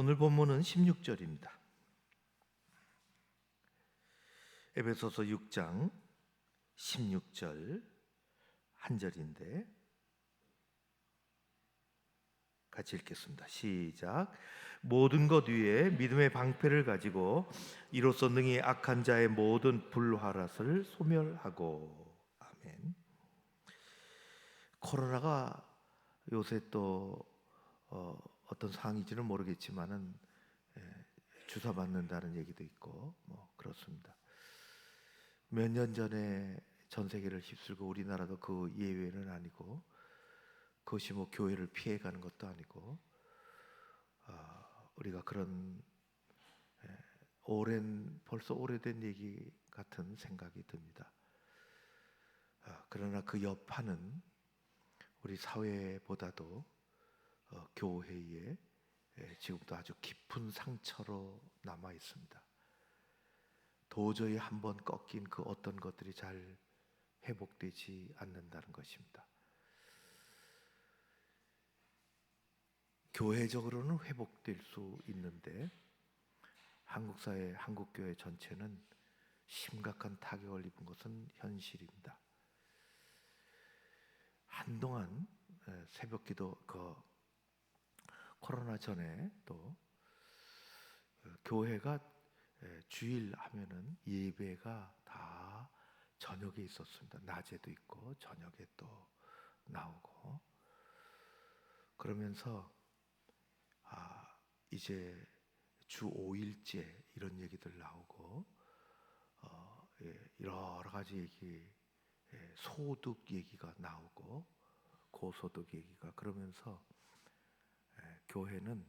오늘 본문은 16절입니다. 에베소서 6장 16절 한 절인데 같이 읽겠습니다. 시작. 모든 것 위에 믿음의 방패를 가지고 이로써 능히 악한 자의 모든 불화рат을 소멸하고. 아멘. 코로나가 요새 또 어떤 상황인지는 모르겠지만은 주사 맞는다는 얘기도 있고 뭐 그렇습니다. 몇 년 전에 전 세계를 휩쓸고 우리나라도 그 예외는 아니고, 그것이 뭐 교회를 피해가는 것도 아니고, 우리가 그런 벌써 오래된 얘기 같은 생각이 듭니다. 그러나 그 여파는 우리 사회보다도 교회에 지금도 아주 깊은 상처로 남아 있습니다. 도저히 한번 꺾인 그 어떤 것들이 잘 회복되지 않는다는 것입니다. 교회적으로는 회복될 수 있는데 한국 사회, 한국 교회 전체는 심각한 타격을 입은 것은 현실입니다. 한동안 새벽기도 코로나 전에 또 교회가 주일 하면은 예배가 다 저녁에 있었습니다. 낮에도 있고 저녁에 또 나오고, 그러면서 이제 주 5일째 이런 얘기들 나오고, 여러 가지 얘기, 소득 얘기가 나오고 고소득 얘기가, 그러면서 교회는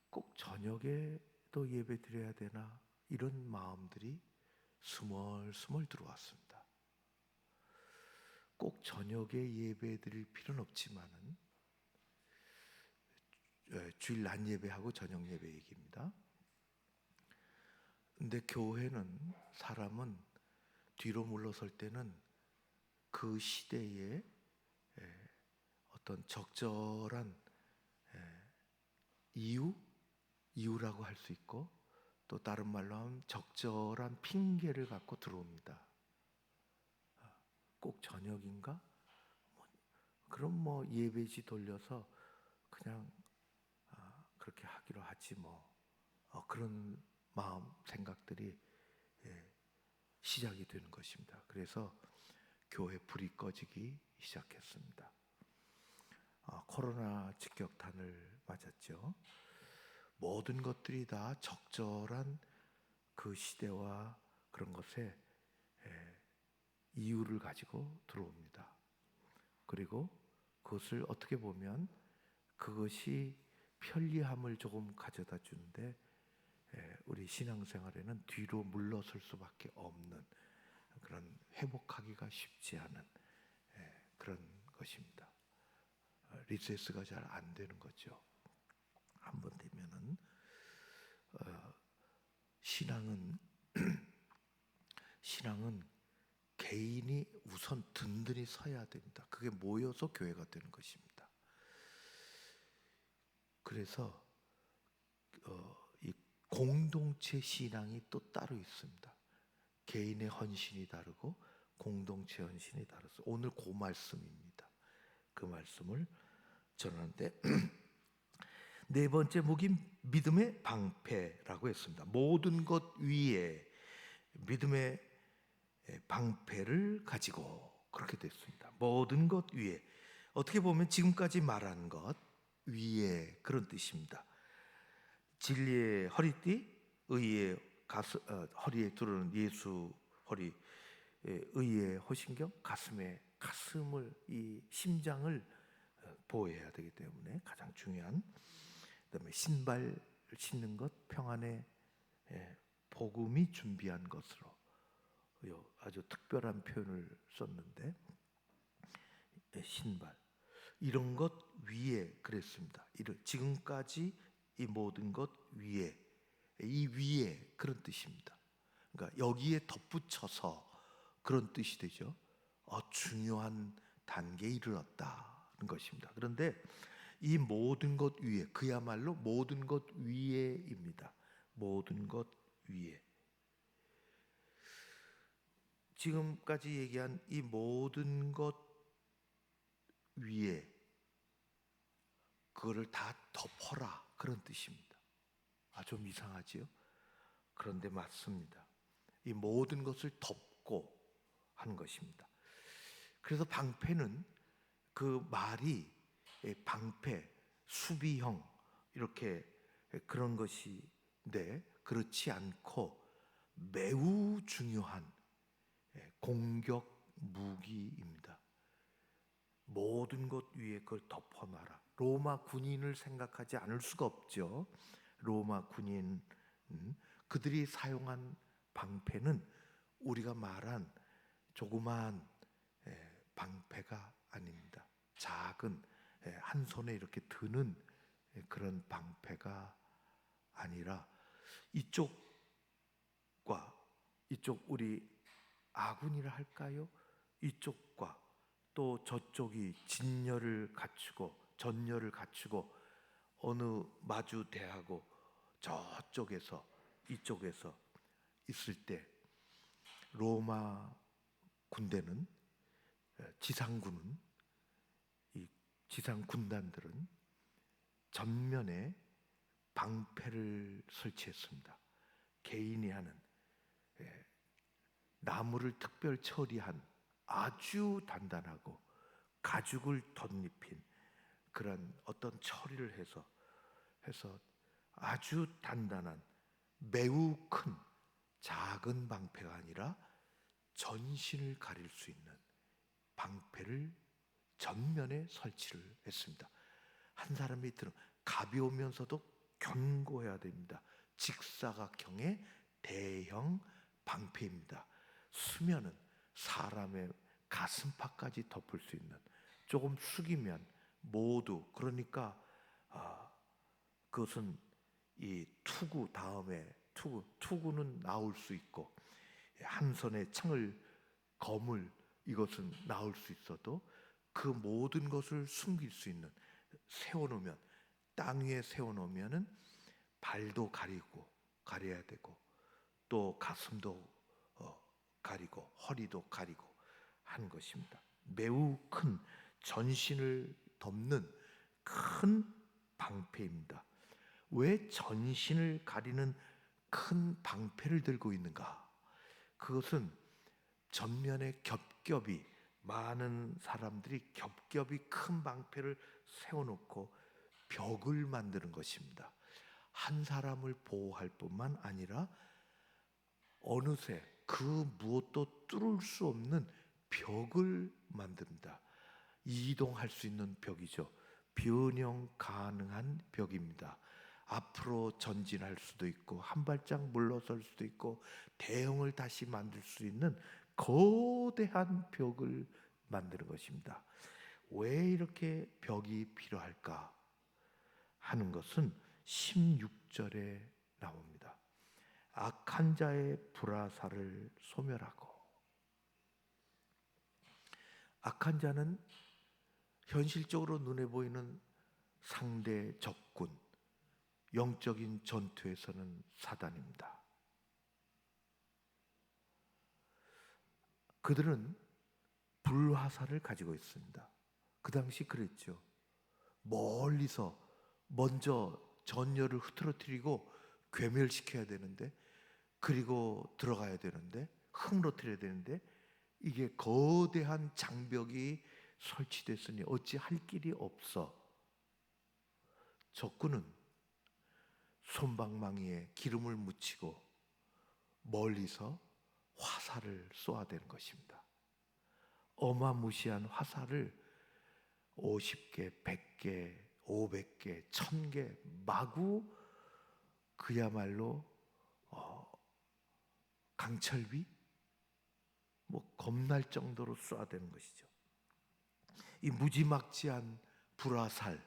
꼭 저녁에도 예배 드려야 되나 이런 마음들이 스멀스멀 들어왔습니다. 꼭 저녁에 예배 드릴 필요는 없지만은 주일 낮 예배하고 저녁 예배 얘기입니다. 근데 교회는, 사람은 뒤로 물러설 때는 그 시대에 어떤 적절한 이유라고 할 수 있고, 또 다른 말로 하면 적절한 핑계를 갖고 들어옵니다. 꼭 저녁인가? 그럼 뭐 예배지 돌려서 그냥 그렇게 하기로 하지 뭐, 그런 마음, 생각들이 시작이 되는 것입니다. 그래서 교회 불이 꺼지기 시작했습니다. 코로나 직격탄을 맞았죠. 모든 것들이 다 적절한 그 시대와 그런 것에 이유를 가지고 들어옵니다. 그리고 그것을 어떻게 보면 그것이 편리함을 조금 가져다 주는데, 우리 신앙생활에는 뒤로 물러설 수밖에 없는, 그런 회복하기가 쉽지 않은 그런 것입니다. 리셋가 잘 안 되는 거죠. 한번 되면은 신앙은 개인이 우선 든든히 서야 됩니다. 그게 모여서 교회가 되는 것입니다. 그래서 이 공동체 신앙이 또 따로 있습니다. 개인의 헌신이 다르고 공동체 헌신이 다르서 오늘 그 말씀입니다. 그 말씀을 전하는데 네 번째 목이 믿음의 방패라고 했습니다. 모든 것 위에 믿음의 방패를 가지고, 그렇게 됐습니다. 모든 것 위에, 어떻게 보면 지금까지 말한 것 위에, 그런 뜻입니다. 진리의 허리띠, 의의 허리에 두르는 예수 허리, 의의 호신경, 가슴을, 이 심장을 보호해야 되기 때문에 가장 중요한. 그다음에 신발 신는 것, 평안의 복음이 준비한 것으로 아주 특별한 표현을 썼는데, 신발, 이런 것 위에 그랬습니다. 지금까지 이 모든 것 위에, 이 위에, 그런 뜻입니다. 그러니까 여기에 덧붙여서 그런 뜻이 되죠. 중요한 단계에 이르렀다는 것입니다. 그런데 이 모든 것 위에, 그야말로 모든 것 위에입니다. 모든 것 위에. 지금까지 얘기한 이 모든 것 위에 그거를 다 덮어라, 그런 뜻입니다. 좀 이상하지요? 그런데 맞습니다. 이 모든 것을 덮고 하는 것입니다. 그래서 방패는 그 말이 방패, 수비형 이렇게 그런 것인데, 그렇지 않고 매우 중요한 공격 무기입니다. 모든 것 위에 그걸 덮어놔라. 로마 군인을 생각하지 않을 수가 없죠. 로마 군인, 그들이 사용한 방패는 우리가 말한 조그만 방패가 아닙니다. 작은 한 손에 이렇게 드는 그런 방패가 아니라, 이쪽과 이쪽, 우리 아군이라 할까요? 이쪽과 또 저쪽이 진열을 갖추고 전열을 갖추고 어느 마주 대하고 저쪽에서 이쪽에서 있을 때, 로마 군대는, 지상군은, 이 지상 군단들은 전면에 방패를 설치했습니다. 개인이 하는 나무를 특별 처리한 아주 단단하고 가죽을 덧입힌 그런 어떤 처리를 해서 아주 단단한 매우 큰 작은 방패가 아니라 전신을 가릴 수 있는 방패를 전면에 설치를 했습니다. 한 사람이 들은 가벼우면서도 견고해야 됩니다. 직사각형의 대형 방패입니다. 수면은 사람의 가슴팍까지 덮을 수 있는, 조금 숙이면 모두, 그러니까 그것은 이 투구 다음에 투구는 나올 수 있고, 한 손에 창을, 검을, 이것은 나올 수 있어도 그 모든 것을 숨길 수 있는, 세워놓으면, 땅 위에 세워놓으면은 발도 가려야 되고 또 가슴도 가리고 허리도 가리고 한 것입니다. 매우 큰 전신을 덮는 큰 방패입니다. 왜 전신을 가리는 큰 방패를 들고 있는가? 그것은 전면에 겹겹이 많은 사람들이 겹겹이 큰 방패를 세워놓고 벽을 만드는 것입니다. 한 사람을 보호할 뿐만 아니라 어느새 그 무엇도 뚫을 수 없는 벽을 만듭니다. 이동할 수 있는 벽이죠. 변형 가능한 벽입니다. 앞으로 전진할 수도 있고 한 발짝 물러설 수도 있고 대형을 다시 만들 수 있는 거대한 벽을 만드는 것입니다. 왜 이렇게 벽이 필요할까 하는 것은 16절에 나옵니다. 악한 자의 불화살을 소멸하고. 악한 자는 현실적으로 눈에 보이는 상대 적군, 영적인 전투에서는 사단입니다. 그들은 불화살을 가지고 있습니다. 그 당시 그랬죠. 멀리서 먼저 전열을 흐트러뜨리고 괴멸시켜야 되는데, 그리고 들어가야 되는데, 흐트러뜨려야 되는데, 이게 거대한 장벽이 설치됐으니 어찌 할 길이 없어. 적군은 솜방망이에 기름을 묻히고 멀리서 화살을 쏘아대는 것입니다. 어마무시한 화살을 50개, 100개, 500개, 1000개 마구, 그야말로 강철비? 겁날 정도로 쏘아대는 것이죠. 이 무지막지한 불화살,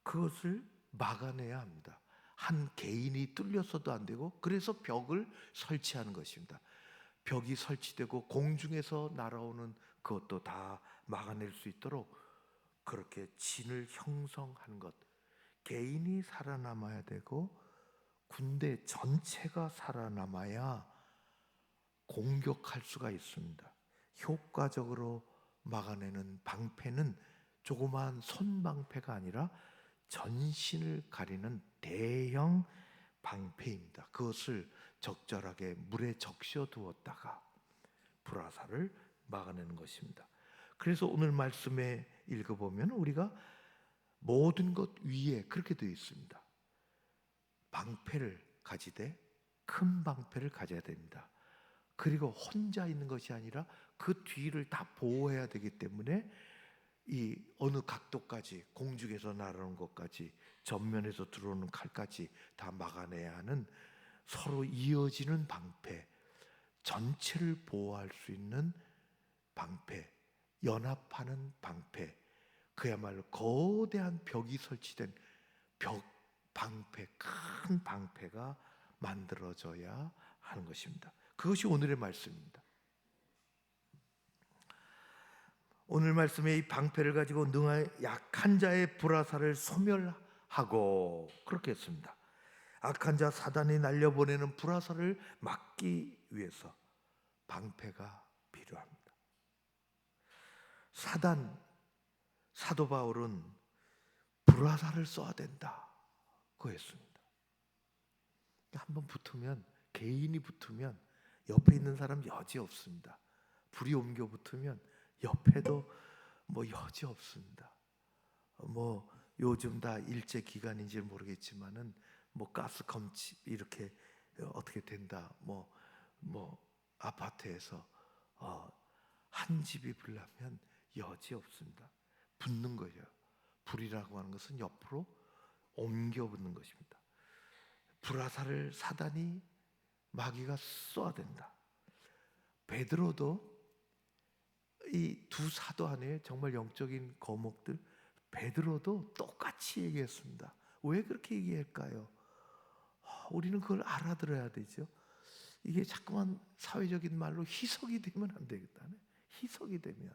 그것을 막아내야 합니다. 한 개인이 뚫려서도 안 되고, 그래서 벽을 설치하는 것입니다. 벽이 설치되고 공중에서 날아오는 그것도 다 막아낼 수 있도록 그렇게 진을 형성한 것, 개인이 살아남아야 되고 군대 전체가 살아남아야 공격할 수가 있습니다. 효과적으로 막아내는 방패는 조그마한 손방패가 아니라 전신을 가리는 대형 방패입니다. 그것을 적절하게 물에 적셔 두었다가 불화살을 막아내는 것입니다. 그래서 오늘 말씀에 읽어보면 우리가 모든 것 위에 그렇게 되어 있습니다. 방패를 가지되 큰 방패를 가져야 됩니다. 그리고 혼자 있는 것이 아니라 그 뒤를 다 보호해야 되기 때문에 이 어느 각도까지, 공중에서 날아오는 것까지, 전면에서 들어오는 칼까지 다 막아내야 하는 서로 이어지는 방패, 전체를 보호할 수 있는 방패, 연합하는 방패, 그야말로 거대한 벽이 설치된 벽 방패, 큰 방패가 만들어져야 하는 것입니다. 그것이 오늘의 말씀입니다. 오늘 말씀에 이 방패를 가지고 능한 약한 자의 불화살을 소멸하고, 그렇게 했습니다. 악한 자 사단이 날려보내는 불화살을 막기 위해서 방패가 필요합니다. 사도 바울은 불화살을 써야 된다고 했습니다. 한번 붙으면, 개인이 붙으면 옆에 있는 사람 여지 없습니다. 불이 옮겨 붙으면 옆에도 여지 없습니다. 요즘 다 일제 기간인지 모르겠지만은 가스검치 이렇게 어떻게 된다. 아파트에서 한 집이 불나면 여지 없습니다. 붙는 거예요. 불이라고 하는 것은 옆으로 옮겨 붙는 것입니다. 불화살을 사단이, 마귀가 쏘아야 된다. 베드로도 이 두 사도 안에 정말 영적인 거목들, 베드로도 똑같이 얘기했습니다. 왜 그렇게 얘기할까요? 우리는 그걸 알아들어야 되죠. 이게 자꾸만 사회적인 말로 희석이 되면 안 되겠다. 희석이 되면,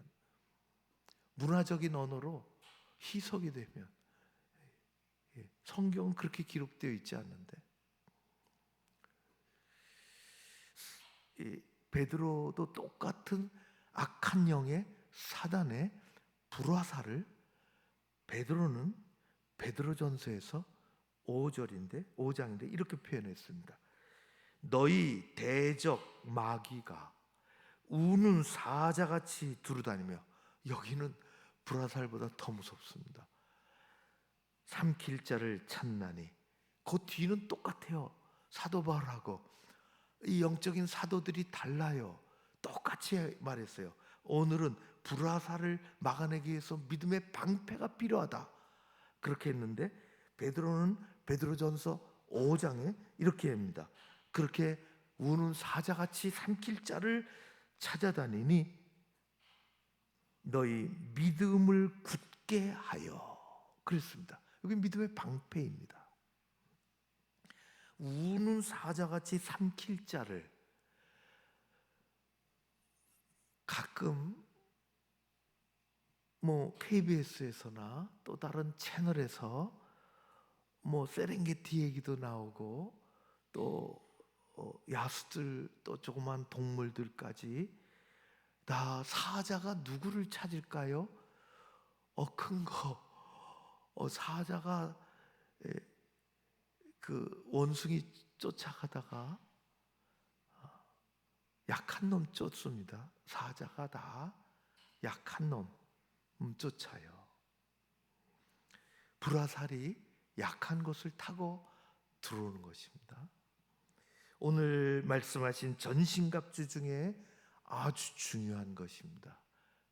문화적인 언어로 희석이 되면, 성경은 그렇게 기록되어 있지 않는데, 베드로도 똑같은 악한 영의 사단의 불화살을, 베드로는 베드로전서에서 5장인데 이렇게 표현했습니다. 너희 대적 마귀가 우는 사자같이 두루다니며, 여기는 불화살보다 더 무섭습니다. 삼킬 자를 찾나니, 그 뒤는 똑같아요. 사도 바울하고 이 영적인 사도들이 달라요. 똑같이 말했어요. 오늘은 불화살을 막아내기 위해서 믿음의 방패가 필요하다, 그렇게 했는데, 베드로는 베드로전서 5장에 이렇게 합니다. 그렇게 우는 사자같이 삼킬 자를 찾아다니니 너희 믿음을 굳게 하여, 그랬습니다. 여기 믿음의 방패입니다. 우는 사자같이 삼킬 자를, 가끔 KBS에서나 또 다른 채널에서 세렝게티 얘기도 나오고, 또 야수들, 또 조그만 동물들까지 다 사자가 누구를 찾을까요? 큰 거, 사자가 그 원숭이 쫓아가다가 약한 놈 쫓습니다. 사자가 다 약한 놈 쫓아요. 불화살이 약한 것을 타고 들어오는 것입니다. 오늘 말씀하신 전신갑주 중에 아주 중요한 것입니다.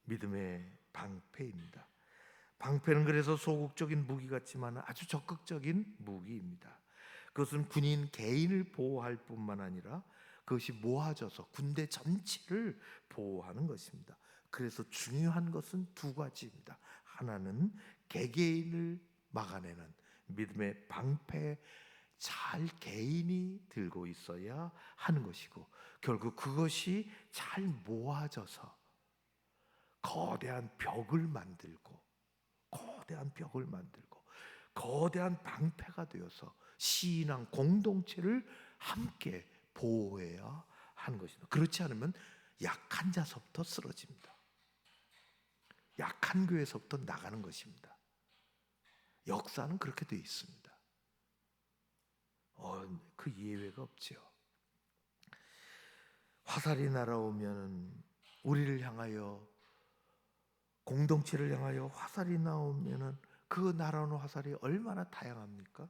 믿음의 방패입니다. 방패는 그래서 소극적인 무기 같지만 아주 적극적인 무기입니다. 그것은 군인 개인을 보호할 뿐만 아니라 그것이 모아져서 군대 전체를 보호하는 것입니다. 그래서 중요한 것은 두 가지입니다. 하나는 개개인을 막아내는 믿음의 방패, 잘 개인이 들고 있어야 하는 것이고, 결국 그것이 잘 모아져서 거대한 벽을 만들고 거대한 벽을 만들고 거대한 방패가 되어서 신앙 공동체를 함께 보호해야 하는 것입니다. 그렇지 않으면 약한 자서부터 쓰러집니다. 약한 교회에서부터 나가는 것입니다. 역사는 그렇게 되어 있습니다. 그 예외가 없죠. 화살이 날아오면 우리를 향하여, 공동체를 향하여 화살이 나오면은 그 날아오는 화살이 얼마나 다양합니까?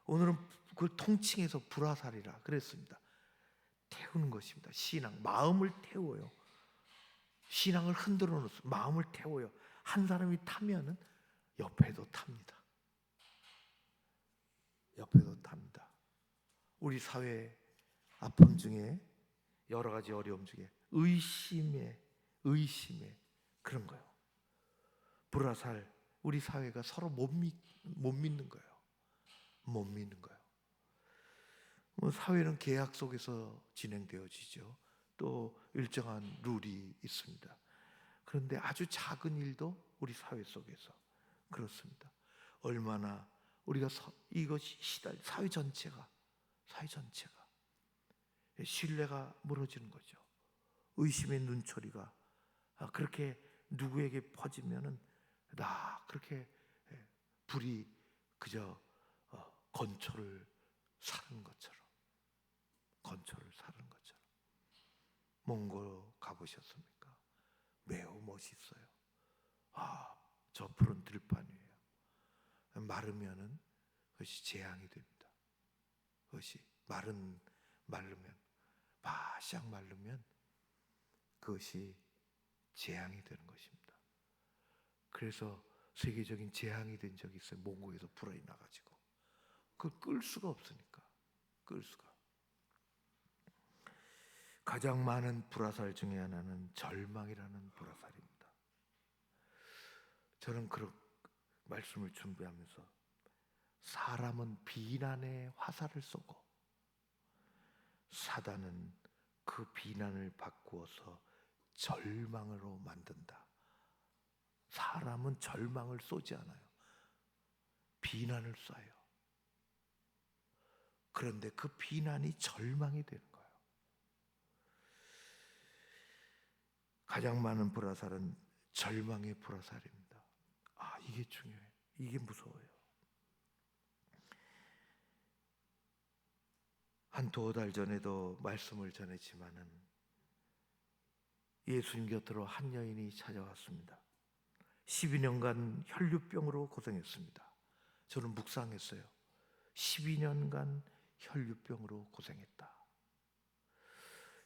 오늘은 그 통칭해서 불화살이라 그랬습니다. 태우는 것입니다. 신앙, 마음을 태워요. 신앙을 흔들어 놓습니다. 마음을 태워요. 한 사람이 타면은 옆에도 탑니다. 옆에도 탑니다. 우리 사회 아픔 중에, 여러 가지 어려움 중에 의심에 그런 거예요. 불화살, 우리 사회가 서로 못 믿는 거예요. 못 믿는 거예요. 사회는 계약 속에서 진행되어지죠. 또 일정한 룰이 있습니다. 그런데 아주 작은 일도 우리 사회 속에서 그렇습니다. 얼마나 우리가 이것이 사회 전체가 신뢰가 무너지는 거죠. 의심의 눈초리가 그렇게 누구에게 퍼지면은 그렇게 불이 그저 건초를 사는 것처럼, 몽골 가보셨습니까? 매우 멋있어요. 저 푸른 들판 위에 마르면은 그것이 재앙이 됩니다. 그것이 마르면 바싹 마르면 그것이 재앙이 되는 것입니다. 그래서 세계적인 재앙이 된 적이 있어요. 몽고에서 불이 나가지고 그걸 끌 수가 없으니까. 가장 많은 불화살 중에 하나는 절망이라는 불화살입니다. 저는 그런 말씀을 준비하면서 사람은 비난의 화살을 쏘고 사단은 그 비난을 바꾸어서 절망으로 만든다. 사람은 절망을 쏘지 않아요. 비난을 쏴요. 그런데 그 비난이 절망이 되는 거예요. 가장 많은 불화살은 절망의 불화살입니다. 이게 중요해요. 이게 무서워요. 한 두어 달 전에도 말씀을 전했지만은 예수님 곁으로 한 여인이 찾아왔습니다. 12년간 혈류병으로 고생했습니다. 저는 묵상했어요. 12년간 혈류병으로 고생했다.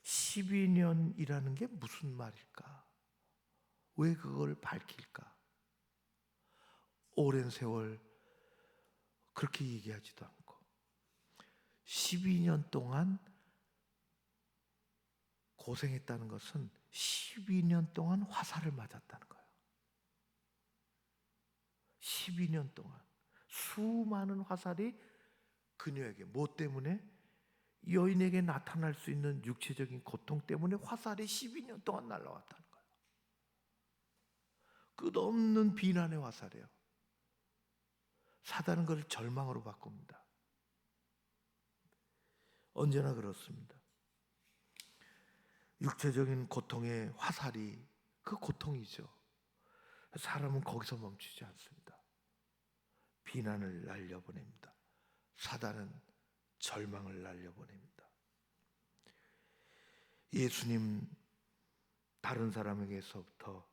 12년이라는 게 무슨 말일까? 왜 그걸 밝힐까? 오랜 세월 그렇게 얘기하지도 않고 12년 동안 고생했다는 것은 12년 동안 화살을 맞았다는 거예요. 12년 동안 수많은 화살이 그녀에게, 뭐 때문에? 여인에게 나타날 수 있는 육체적인 고통 때문에 화살이 12년 동안 날아왔다는 거예요. 끝없는 비난의 화살이에요. 사단은 그걸 절망으로 바꿉니다. 언제나 그렇습니다. 육체적인 고통의 화살이 그 고통이죠. 사람은 거기서 멈추지 않습니다. 비난을 날려보냅니다. 사단은 절망을 날려보냅니다. 예수님 다른 사람에게서부터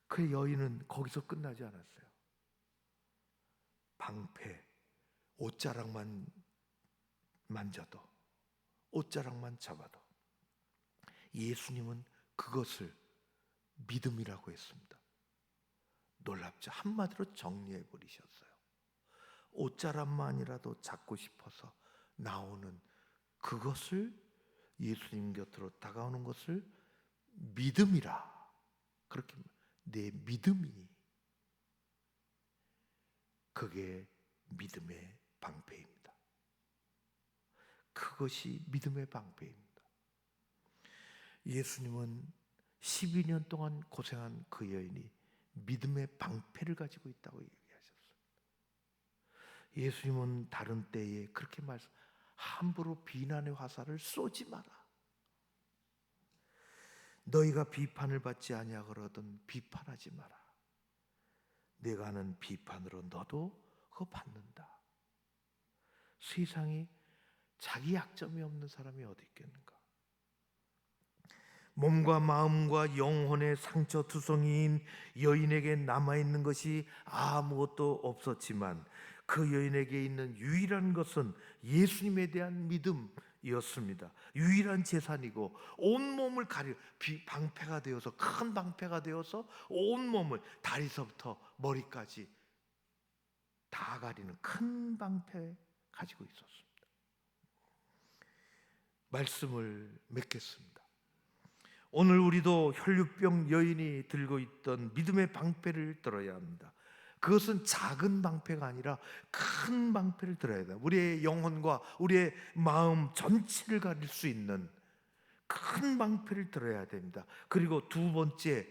그 여인은 거기서 끝나지 않았어요. 방패, 옷자락만 만져도, 옷자락만 잡아도 예수님은 그것을 믿음이라고 했습니다. 놀랍죠. 한마디로 정리해 버리셨어요. 옷자락만이라도 잡고 싶어서 나오는 그것을, 예수님 곁으로 다가오는 것을 믿음이라. 그렇게 내 믿음이, 그게 믿음의 방패입니다. 그것이 믿음의 방패입니다. 예수님은 12년 동안 고생한 그 여인이 믿음의 방패를 가지고 있다고 얘기하셨습니다. 예수님은 다른 때에 그렇게 함부로 비난의 화살을 쏘지 마라. 너희가 비판을 받지 아니하거든 비판하지 마라. 내가 하는 비판으로 너도 그거 받는다. 세상에 자기 약점이 없는 사람이 어디 있겠는가? 몸과 마음과 영혼의 상처투성이인 여인에게 남아있는 것이 아무것도 없었지만 그 여인에게 있는 유일한 것은 예수님에 대한 믿음이었습니다. 유일한 재산이고 온몸을 방패가 되어서, 큰 방패가 되어서 온몸을 다리서부터 머리까지 다 가리는 큰 방패 가지고 있었습니다. 말씀을 맺겠습니다. 오늘 우리도 혈류병 여인이 들고 있던 믿음의 방패를 들어야 합니다. 그것은 작은 방패가 아니라 큰 방패를 들어야 돼요. 우리의 영혼과 우리의 마음 전체를 가릴 수 있는 큰 방패를 들어야 됩니다. 그리고 두 번째,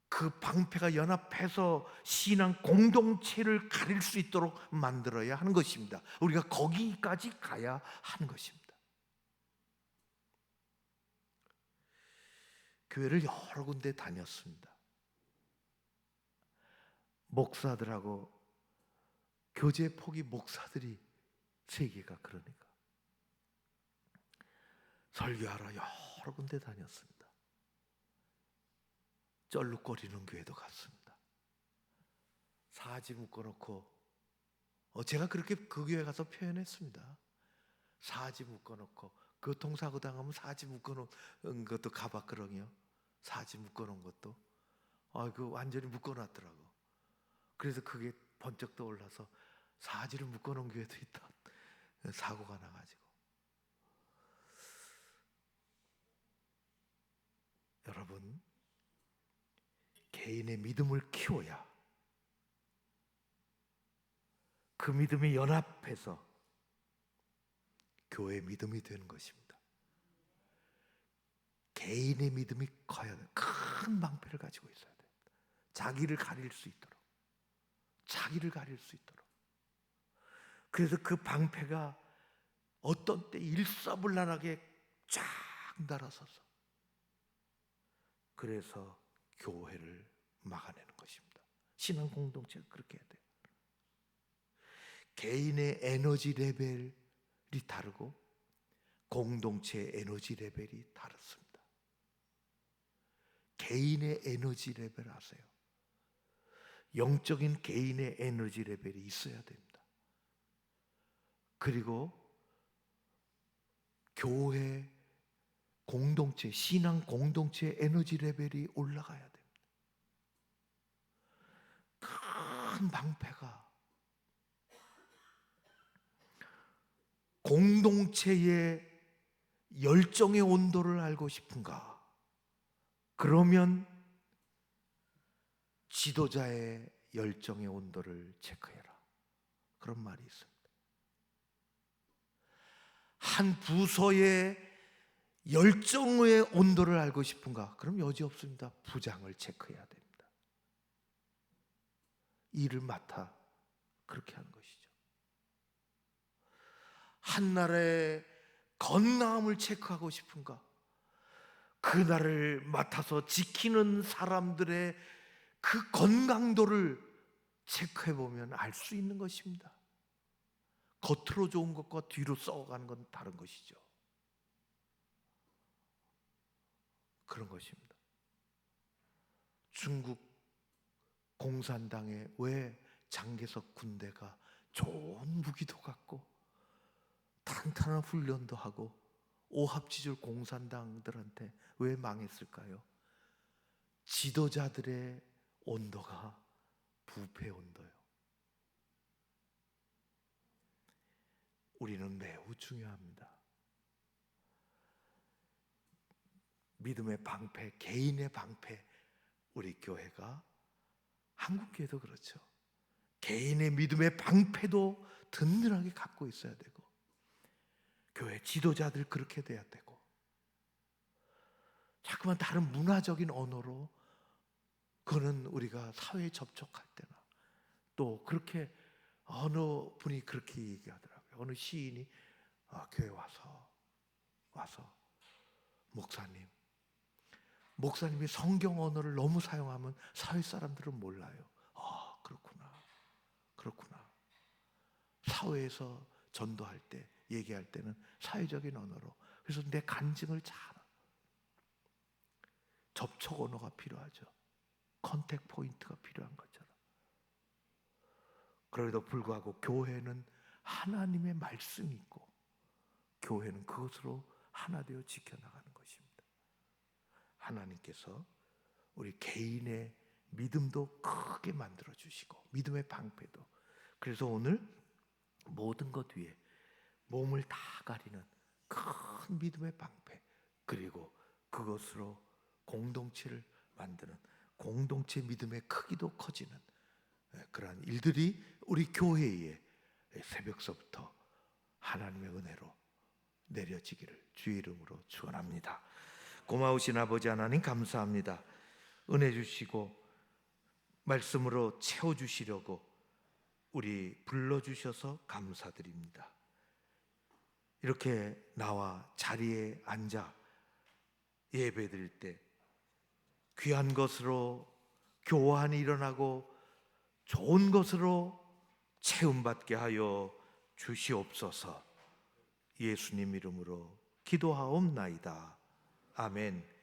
그 방패가 연합해서 신앙 공동체를 가릴 수 있도록 만들어야 하는 것입니다. 우리가 거기까지 가야 하는 것입니다. 교회를 여러 군데 다녔습니다. 목사들하고 교제 포기 목사들이 세계가 그러니까 설교하러 여러 군데 다녔습니다. 쩔룩거리는 교회도 갔습니다. 사지 묶어놓고 제가 그렇게 그 교회 가서 표현했습니다. 사지 묶어놓고 교통사고 당하면 사지 묶어놓은 것도 가봤거든요. 사지 묶어놓은 것도 그 완전히 묶어놨더라고. 그래서 그게 번쩍 떠올라서 사지를 묶어놓은 교회도 있다. 사고가 나가지고. 여러분, 개인의 믿음을 키워야 그 믿음이 연합해서 교회의 믿음이 되는 것입니다. 개인의 믿음이 커야 돼요. 큰 방패를 가지고 있어야 돼요. 자기를 가릴 수 있도록. 자기를 가릴 수 있도록. 그래서 그 방패가 어떤 때 일사불란하게 쫙 날아서서 그래서 교회를 막아내는 것입니다. 신앙 공동체가 그렇게 해야 돼요. 개인의 에너지 레벨이 다르고 공동체의 에너지 레벨이 다릅니다. 개인의 에너지 레벨 아세요? 영적인 개인의 에너지 레벨이 있어야 됩니다. 그리고 교회 공동체, 신앙 공동체의 에너지 레벨이 올라가야 됩니다. 큰 방패가 공동체의 열정의 온도를 알고 싶은가? 그러면 지도자의 열정의 온도를 체크해라. 그런 말이 있습니다. 한 부서의 열정의 온도를 알고 싶은가? 그럼 여지없습니다. 부장을 체크해야 됩니다. 일을 맡아 그렇게 하는 것이죠. 한 나라의 건강함을 체크하고 싶은가? 그 나라를 맡아서 지키는 사람들의 그 건강도를 체크해 보면 알 수 있는 것입니다. 겉으로 좋은 것과 뒤로 썩어가는 건 다른 것이죠. 그런 것입니다. 중국 공산당에 왜 장개석 군대가 좋은 무기도 갖고 탄탄한 훈련도 하고 오합지졸 공산당들한테 왜 망했을까요? 지도자들의 온도가 부패 온도예요. 우리는 매우 중요합니다. 믿음의 방패, 개인의 방패, 우리 교회가 한국교회도 그렇죠. 개인의 믿음의 방패도 든든하게 갖고 있어야 되고 교회 지도자들 그렇게 돼야 되고 자꾸만 다른 문화적인 언어로 그거는 우리가 사회에 접촉할 때나 또 그렇게 어느 분이 그렇게 얘기하더라고요. 어느 시인이 교회 와서 목사님이 성경 언어를 너무 사용하면 사회 사람들은 몰라요. 그렇구나. 사회에서 전도할 때, 얘기할 때는 사회적인 언어로. 그래서 내 간증을 잘 접촉 언어가 필요하죠. 컨택 포인트가 필요한 것처럼. 그럼에도 불구하고 교회는 하나님의 말씀이 있고 교회는 그것으로 하나 되어 지켜나가는 것입니다. 하나님께서 우리 개인의 믿음도 크게 만들어 주시고 믿음의 방패도. 그래서 오늘 모든 것 위에 몸을 다 가리는 큰 믿음의 방패, 그리고 그것으로 공동체를 만드는 공동체 믿음의 크기도 커지는 그러한 일들이 우리 교회에 새벽서부터 하나님의 은혜로 내려지기를 주의 이름으로 축원합니다. 고마우신 아버지 하나님 감사합니다. 은혜 주시고 말씀으로 채워주시려고 우리 불러주셔서 감사드립니다. 이렇게 나와 자리에 앉아 예배드릴 때 귀한 것으로 교환이 일어나고 좋은 것으로 채움받게 하여 주시옵소서. 예수님 이름으로 기도하옵나이다. 아멘.